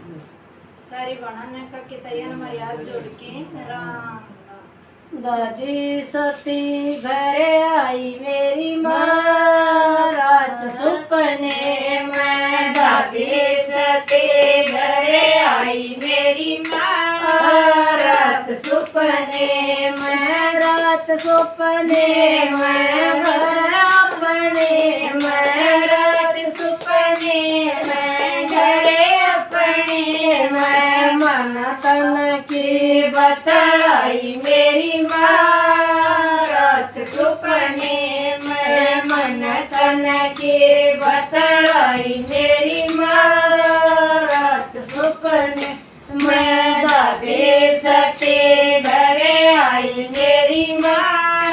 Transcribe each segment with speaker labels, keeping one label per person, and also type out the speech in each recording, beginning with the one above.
Speaker 1: सारी बनाने का कि तैयार मर्याद जोड़ के राम
Speaker 2: दाजी सती घर आई मेरी माँ रात सुपने में। दादी सती घर आई मेरी माँ रात सुपने में। रात सुपने में घर अपने में। रात सुपने में घर अपने में। मन तन की बतलाई मेरी माँ रात सुपने में। मन तन की बतलाई मेरी माँ रात सुपने में। दादी सती घर आई मेरी माँ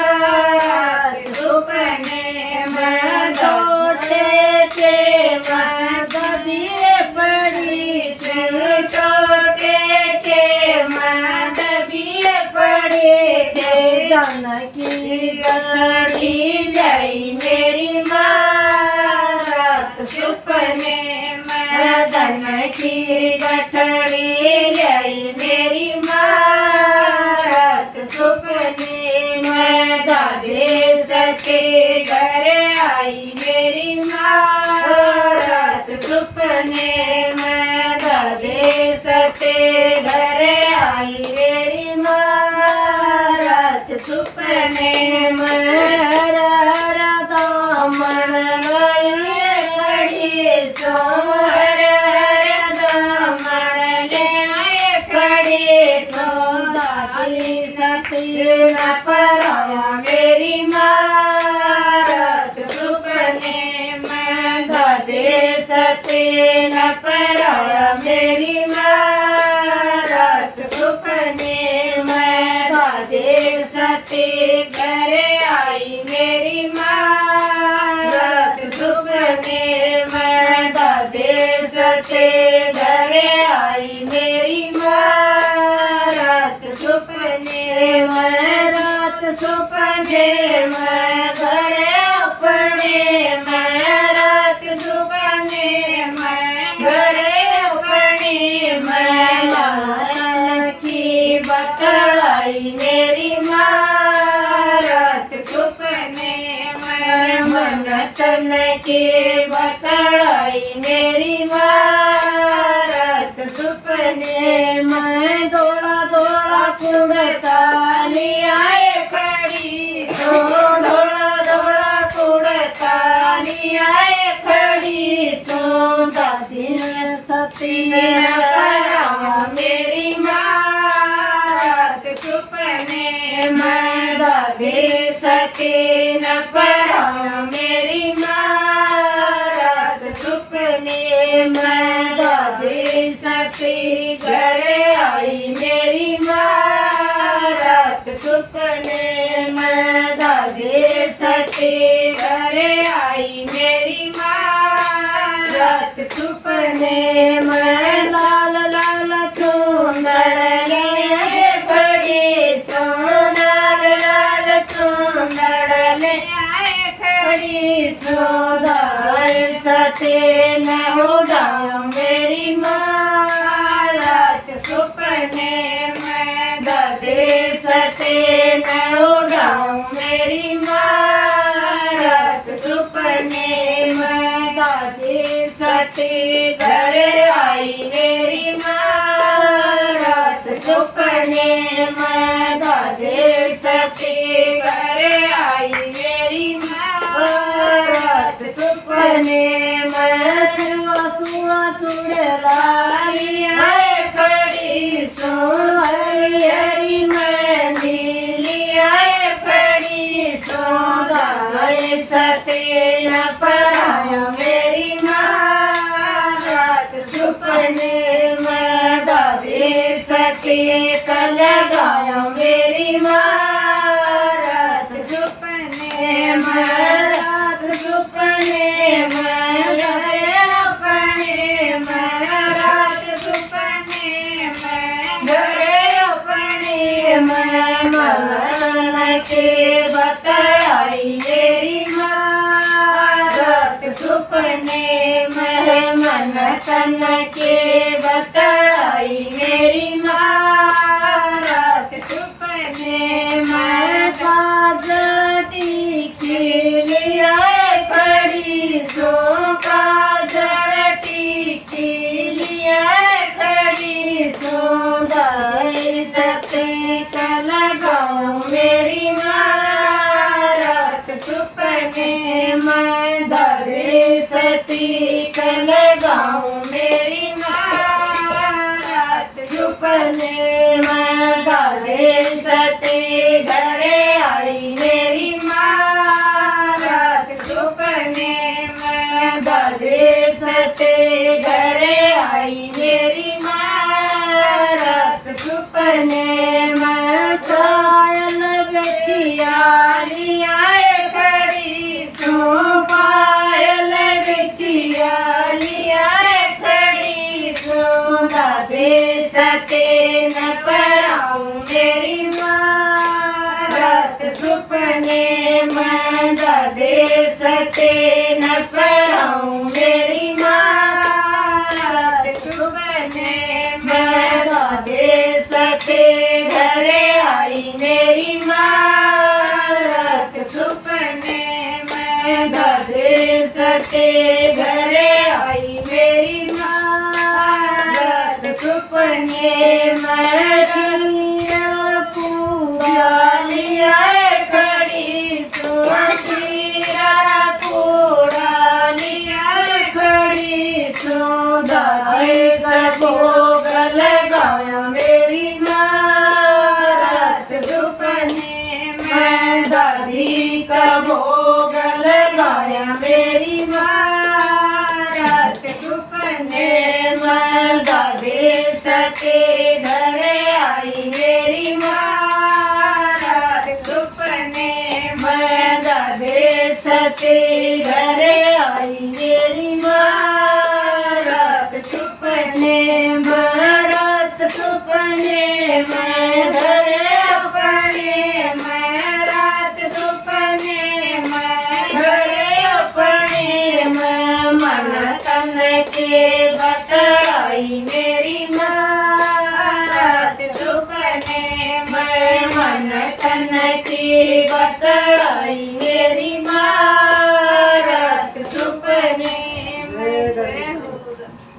Speaker 2: रात सुपने में। छोटे से मैं दबिए पड़ी थी। छोटे के मैं दबिए पड़ी थे। जानकी गढ़ी गई मेरी माँ रात सुपने में। जानकी गठड़ी गई मेरी माँ रात सुपने में। दादी सती घर आई मेरी माँ रात सुपने में। दादी सती घर आई मेरी माँ रात सुपने में। दामन गई खड़ी सो। दामन ले खड़ी सो। दादी सती न पराया मेरी माँ रात सुपने में। दादी सती न पराया मेरी माँ रात सुपने में। दादी सती घर आई मेरी माँ रात सुपने में। दादी सती घर आई मेरी माँ रात सुपने में। रात सुपने में घर अपने में। रात सुपने में घर अपने में। लाल की बतलाई मेरी माँ रात सुपने में। मन तन की बतलाई मेरी माँ रात सुपने में। दौड़ा दौड़ा कुड़ता लियाए खड़ी सो। दौड़ा दौड़ा कुड़ता लियाए खड़ी सो। दादी सती न पराया मेरी माँ रात सुपने में। दादी सती न पराया मेरी माँ रात सुपने में। दादी सती घर आई मेरी माँ रात सुपने में। दादी सती घर आई मेरी माँ रात सुपने में। लाल लाल चूंदड़ ले खड़ी सो। लाल लाल चूंदड़ ले खड़ी सो। दादी सती न उड़ाया मेरी माँ रात सुपने में। दादी सती न उड़ाया मेरी माँ रात सुपने में। दादी सती घर आई मेरी माँ रात सुपने में। दादी सती घर आई मेरी माँ रात सुपने में। सुआ सुआ चुड़लारी आए खड़ी सो। हरी हरी मेहंदी लियाए खड़ी सो। दादी सती न पराया मेरी माँ रात सुपने में। दादी सती का लगाया मेरी माँ रात सुपने में। रात सुपने में घर अपने में। रात सुपने में घर अपने में। मन के बतलाई मेरी माँ रात सुपने में। मन मन तन के बतलाई मेरी माँ रात सुपने में काजल टीकी लिया खड़ी सो काजल टीकी लिया खड़ी सो दाई सते कल गाऊं मेरी माँ रात सुपने में दाई सती कल गाऊं मेरी माँ रात सुपने में दाई सती घरे आई मेरी माँ रात सुपने में दाई सती घरे आई मेरी माँ रात सुपने में कायल बेचिया लिया खड़ी सो पायल बेचिया लिया खड़ी सो दादे सते न पराऊं मेरी माँ रात सुपने में दादे सते न पराऊं मेरी माँ रात सुपने में दादे सते घरे आई मेरी माँ रात सुपने में दादे सते घरे आई मेरी माँ रात सुपने में दिया पूरा लिया खड़ी सो शीरा पूरा लिया खड़ी सो दाई सबो गल गाया मेरी माँ रात सुपने में दादी का भोग लगाया मेरी माँ रात सुपने में दादी सते घरे आई मेरी माँ रात सुपने में दादी सते घरे आई मेरी माँ रात सुपने में रात सुपने में घरे अपने में रात सुपने में घरे अपने में मन तन के बतलाई मेरी माँ रात सुपने में मन तन के